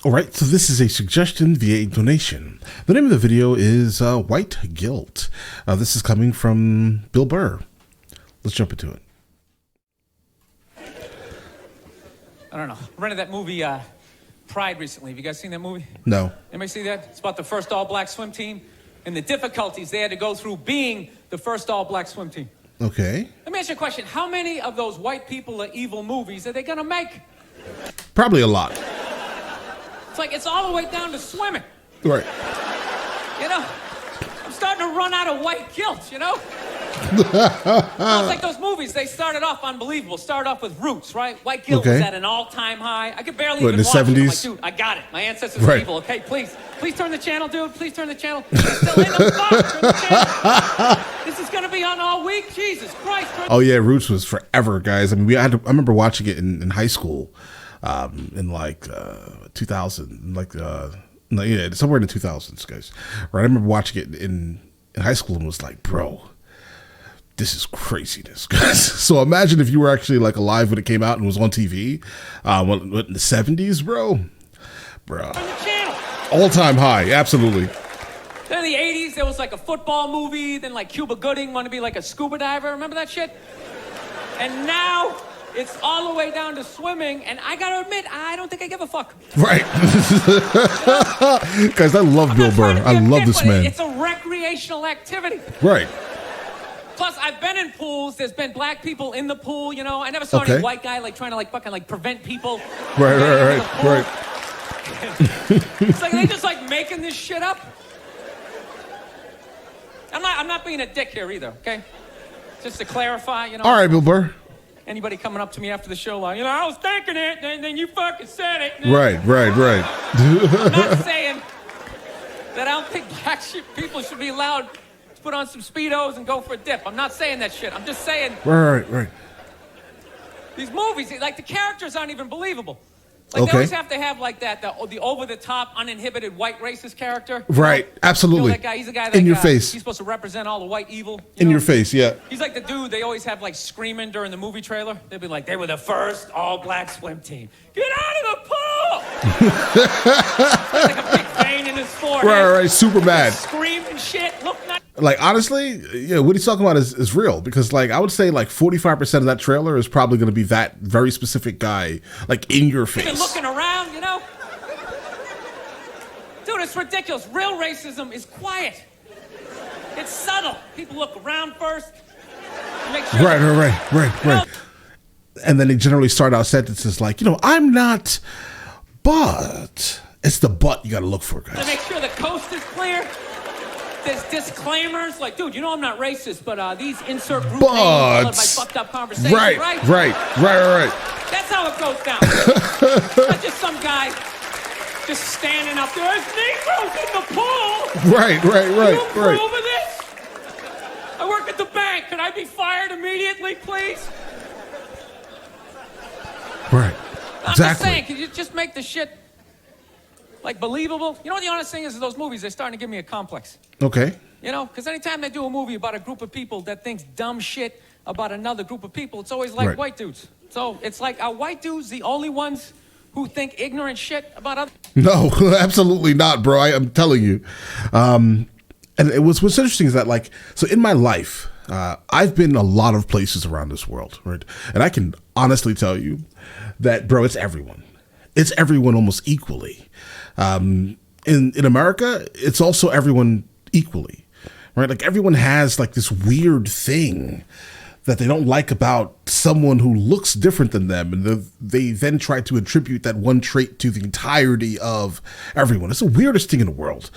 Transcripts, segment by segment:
All right, so this is a suggestion via a donation. The name of the video is White Guilt. This is coming from Bill Burr. Let's jump into it. I don't know. I rented that movie, Pride, recently. Have you guys seen that movie? No. Anybody see that? It's about the first all-black swim team and the difficulties they had to go through being the first all-black swim team. Okay. Let me ask you a question. How many of those white people are evil movies are they gonna make? Probably a lot. It's like it's all the way down to swimming. Right. You know? I'm starting to run out of white guilt, you know? It's like those movies, they started off unbelievable. Started off with Roots, right? White guilt was at an all-time high. I could barely even in the watch 70s? it. I'm like, dude, I got it. My ancestors are evil, okay? Please turn the channel, dude. Please turn the channel. It's still in the box. Turn the channel. This is going to be on all week? Jesus Christ. Oh, yeah, Roots was forever, guys. I mean, I remember watching it in high school in like 2000, yeah, somewhere in the 2000s, guys. Right? I remember watching it in high school and was like, bro, this is craziness, guys. So imagine if you were actually like alive when it came out and was on TV in the 70s, bro. All-time high, absolutely. Then in the 80s, there was like a football movie. Then like Cuba Gooding wanted to be like a scuba diver. Remember that shit? And now it's all the way down to swimming. And I got to admit, I don't think I give a fuck. Right. Guys, I love Bill Burr. I love this man. It's a recreational activity. Right. Plus, I've been in pools. There's been black people in the pool, you know. I never saw any white guy like trying to like fucking like prevent people. Right. It's like they just like making this shit up. I'm not being a dick here either, okay? Just to clarify, you know. All right, Bill Burr. Anybody coming up to me after the show like, you know, I was thinking it, and then you fucking said it. Right. I'm not saying that I don't think black people should be allowed to put on some Speedos and go for a dip. I'm not saying that shit. I'm just saying. Right. These movies, like the characters aren't even believable. Like they always have to have like that, the over-the-top, uninhibited white racist character. Right, absolutely. You know, that guy, he's the guy that in your face. He's supposed to represent all the white evil. In your face, yeah. He's like the dude they always have like screaming during the movie trailer. They'd be like, they were the first all-black swim team. Get out of the pool! Like a big vein in his forehead. Right, super mad. Screaming shit, look nice. Like, honestly, yeah, what he's talking about is real. Because, like, I would say, like, 45% of that trailer is probably going to be that very specific guy, like, in your face. Been looking around, you know? Dude, it's ridiculous. Real racism is quiet. It's subtle. People look around first. Make sure Right. And then they generally start out sentences like, you know, I'm not, but. It's the but you got to look for, guys. To make sure the coast is clear. There's disclaimers like, dude, you know I'm not racist, but these insert group names followed by fucked up conversations, right? Right. That's how it goes down. It's not just some guy just standing up there. There's Negroes in the pool. Right. You approve of this? I work at the bank. Could I be fired immediately, please? Right. I'm just saying, can you just make the shit like believable? You know what the honest thing is those movies, they're starting to give me a complex. Okay. You know, because anytime they do a movie about a group of people that thinks dumb shit about another group of people, it's always like white dudes. So it's like, are white dudes the only ones who think ignorant shit about others? No, absolutely not, bro. I'm telling you. And what's interesting is that, like, so in my life, I've been a lot of places around this world, right? And I can honestly tell you that, bro, it's everyone. It's everyone almost equally. In America, it's also everyone equally, right? Like everyone has like this weird thing that they don't like about someone who looks different than them. And they then try to attribute that one trait to the entirety of everyone. It's the weirdest thing in the world.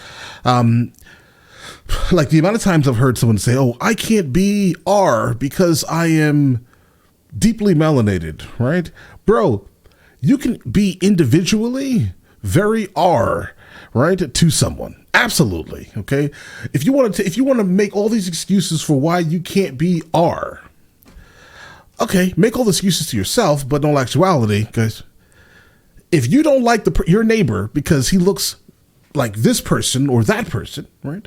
Like the amount of times I've heard someone say, oh, I can't be R because I am deeply melanated, right? Bro, you can be individually very R, right, to someone. Absolutely. Okay. If you want to make all these excuses for why you can't be R, okay, make all the excuses to yourself, but in all actuality, guys, if you don't like your neighbor because he looks like this person or that person, right?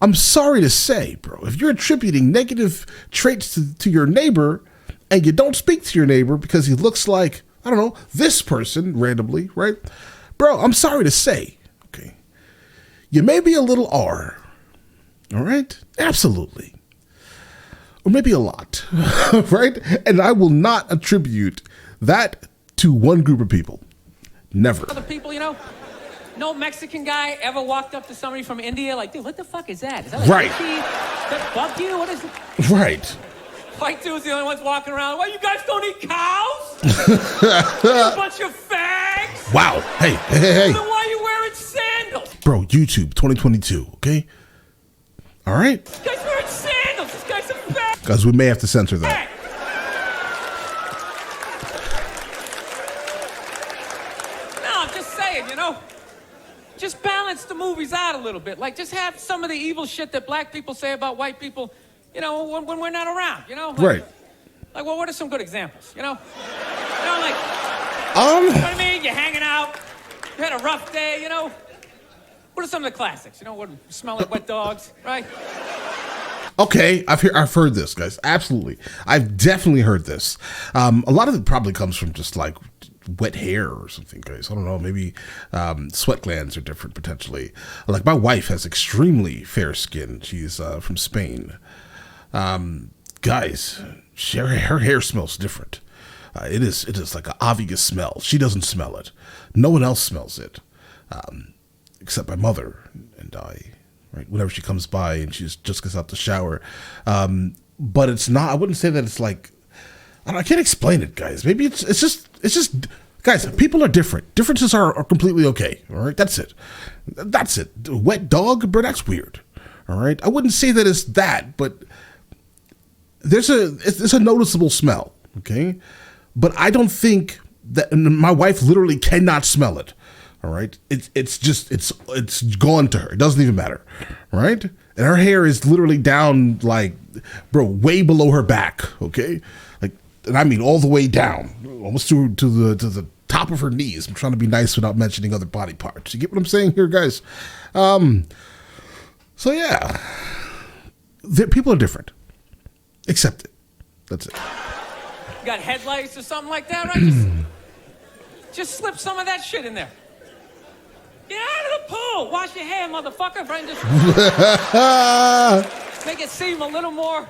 I'm sorry to say, bro, if you're attributing negative traits to your neighbor and you don't speak to your neighbor because he looks like, I don't know, this person randomly, right? bro, I'm sorry to say, okay, you may be a little R, all right? Absolutely. Or maybe a lot, right? And I will not attribute that to one group of people. Never. Other people, you know, no Mexican guy ever walked up to somebody from India like, dude, what the fuck is that? Is that like right? That bug you? What is it? Right. White dudes the only ones walking around. Why you guys don't eat cows? You bunch of fags. Wow. Hey. Then why are you wearing sandals? Bro, YouTube 2022. Okay. All right. This guy's wearing sandals. This guy's a fag. Guys, we may have to censor that. Hey. You know, just balance the movies out a little bit. Like, just have some of the evil shit that black people say about white people, you know, when we're not around, you know? Like, right. Like, well, what are some good examples, you know? You know, like, you know what I mean? You're hanging out, you had a rough day, you know? What are some of the classics? You know, what smell like wet dogs, right? Okay, I've heard this, guys. Absolutely. I've definitely heard this. A lot of it probably comes from just like wet hair or something, guys. I don't know. Maybe sweat glands are different potentially. Like my wife has extremely fair skin. She's from Spain. Guys, her hair smells different. It is like an obvious smell. She doesn't smell it. No one else smells it, except my mother and I. Right, whenever she comes by and she just gets out the shower, but it's not. I wouldn't say that it's like. I can't explain it, guys. Maybe it's just guys. People are different. Differences are completely okay. All right, that's it. That's it. Wet dog, bro. That's weird. All right, I wouldn't say that it's that, but it's a noticeable smell. Okay, but I don't think that my wife literally cannot smell it. All right, it's gone to her. It doesn't even matter, right? And her hair is literally down, like, bro, way below her back. Okay, like, and I mean all the way down, almost to the top of her knees. I'm trying to be nice without mentioning other body parts. You get what I'm saying here, guys? So yeah, people are different. Accept it. That's it. You got headlights or something like that, right? Just slip some of that shit in there. Get out of the pool. Wash your hair, motherfucker. Right? Just make it seem a little more.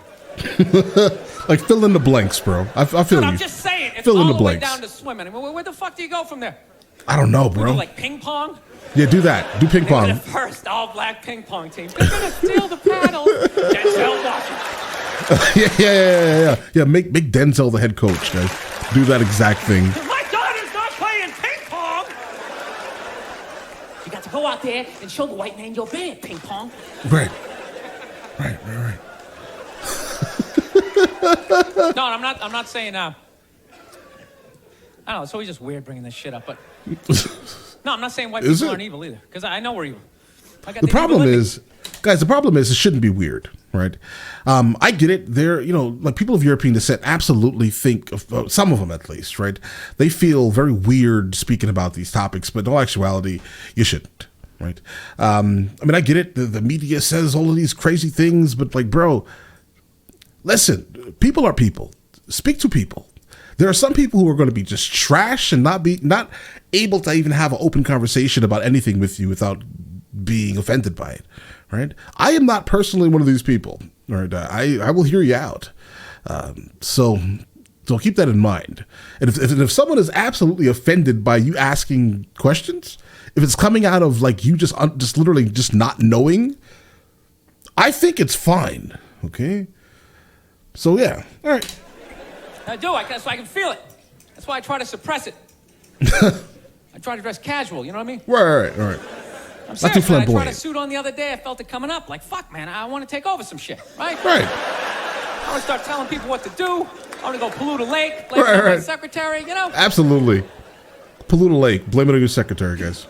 Like fill in the blanks, bro. I feel you. I'm just saying. It's fill in all the the way blanks. down to swimming. I mean, where the fuck do you go from there? I don't know, bro. We do like ping pong? Yeah, do that. Do ping pong. They're the first all-black ping pong team. They're gonna steal the paddles. Denzel Washington. Yeah. Make Denzel the head coach, guys. Do that exact thing. My daughter's not playing ping pong. You got to go out there and show the white man you're bad at ping pong. Right. No, I'm not saying. I don't know. It's always just weird bringing this shit up, but no, I'm not saying white people aren't evil either, because I know we're evil. The problem is, guys, it shouldn't be weird, right? I get it. They're, like people of European descent absolutely think, some of them at least, right? They feel very weird speaking about these topics, but in all actuality, you shouldn't, right? I mean, I get it. The media says all of these crazy things, but like, bro, listen, people are people. Speak to people. There are some people who are going to be just trash and not able to even have an open conversation about anything with you without being offended by it, right? I am not personally one of these people, right? I will hear you out. So keep that in mind. And if someone is absolutely offended by you asking questions, if it's coming out of like you just literally just not knowing, I think it's fine. Okay. So yeah. All right. I do. That's why I can feel it. That's why I try to suppress it. I try to dress casual. You know what I mean? Right. I'm serious, man. I tried a suit on the other day. I felt it coming up. Like, fuck, man. I want to take over some shit. Right. I want to start telling people what to do. I want to go pollute a lake. Blame it on my secretary. You know? Absolutely. Pollute a lake. Blame it on your secretary, guys.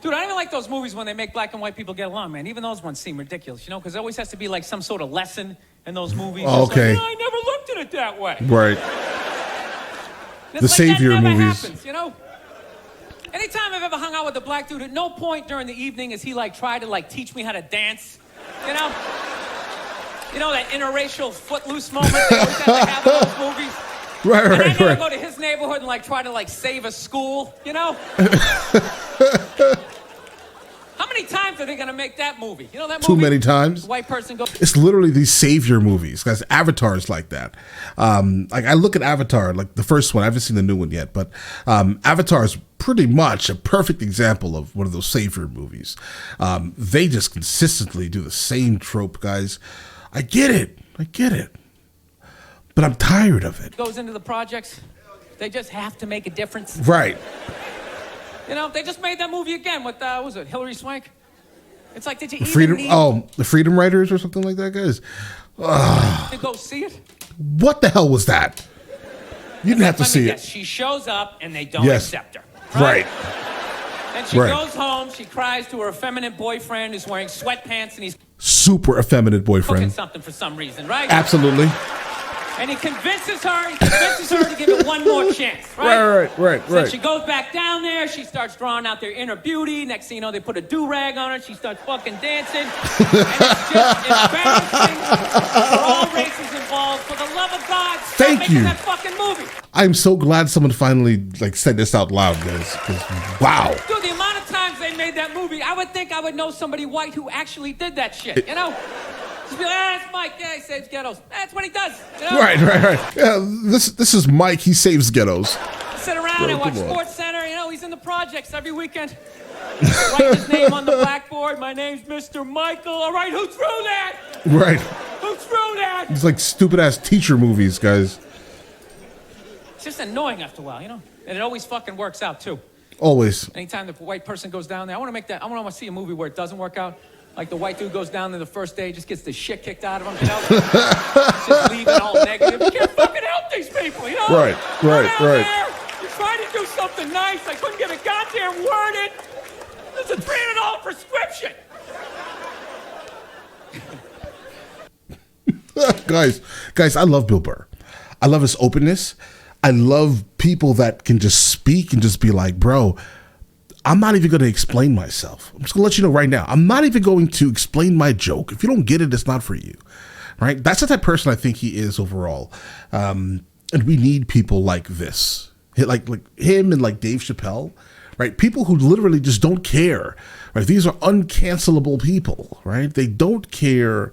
Dude, I don't even like those movies when they make black and white people get along, man. Even those ones seem ridiculous, you know? Because there always has to be like some sort of lesson in those movies. Okay. Like, I never looked at it that way. Right. The savior that never movies. Happens, you know? Anytime I've ever hung out with a black dude, at no point during the evening has he like tried to like teach me how to dance, you know? You know that interracial footloose moment they always have to have in those movies? Right, and I right, gotta right. go to his neighborhood and like try to like save a school, you know? How many times are they gonna make that movie? You know that movie? Too many times. White person goes. It's literally these savior movies, guys. Avatar's like that. Like I look at Avatar, like the first one. I haven't seen the new one yet, but Avatar is pretty much a perfect example of one of those savior movies. They just consistently do the same trope, guys. I get it, but I'm tired of it. Goes into the projects. They just have to make a difference. Right. You know, they just made that movie again with what was it, Hilary Swank? It's like, did you even Freedom. need The Freedom Writers or something like that, guys. to go see it? What the hell was that? You didn't have to Let me see guess, it. she shows up and they don't Yes. accept her. Right. And she Right. goes home, she cries to her effeminate boyfriend who's wearing sweatpants and he's Super effeminate cooking boyfriend. something for some reason, right? Absolutely. And he convinces her to give it one more chance, right? Right. So she goes back down there, she starts drawing out their inner beauty. Next thing you know, they put a do-rag on her, she starts fucking dancing. And it's just embarrassing for all races involved. For the love of God, stop Thank making you. that fucking movie. I'm so glad someone finally like said this out loud, guys. 'Cause, wow. Dude, the amount of times they made that movie, I would think I would know somebody white who actually did that shit, you know? Just be like, that's Mike, yeah, he saves ghettos. That's what he does, you know? Right. Yeah, this is Mike. He saves ghettos. Sit around and watch come on. Sports Center, you know, he's in the projects every weekend. Write his name on the blackboard. My name's Mr. Michael. All right, who threw that? Right. Who threw that? It's like stupid ass teacher movies, guys. It's just annoying after a while, you know? And it always fucking works out, too. Always. Anytime the white person goes down there, I want to see a movie where it doesn't work out. Like the white dude goes down there the first day, just gets the shit kicked out of him, you know? Just leaving all negative. You can't fucking help these people, you know? Right. There, you're trying to do something nice. I couldn't get a goddamn word in. It's a $300 prescription. guys, I love Bill Burr. I love his openness. I love people that can just speak and just be like, bro, I'm not even going to explain myself. I'm just going to let you know right now. I'm not even going to explain my joke. If you don't get it, it's not for you. Right? That's the type of person I think he is overall. And we need people like this. Like him and like Dave Chappelle. Right? People who literally just don't care. Right? These are uncancelable people. Right? They don't care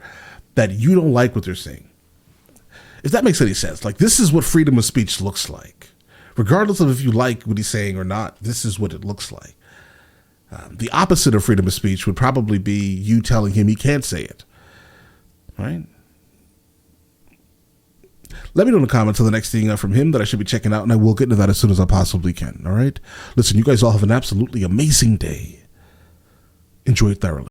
that you don't like what they're saying. If that makes any sense. Like, this is what freedom of speech looks like. Regardless of if you like what he's saying or not, this is what it looks like. The opposite of freedom of speech would probably be you telling him he can't say it. Right? Let me know in the comments of the next thing from him that I should be checking out, and I will get into that as soon as I possibly can. All right? Listen, you guys all have an absolutely amazing day. Enjoy it thoroughly.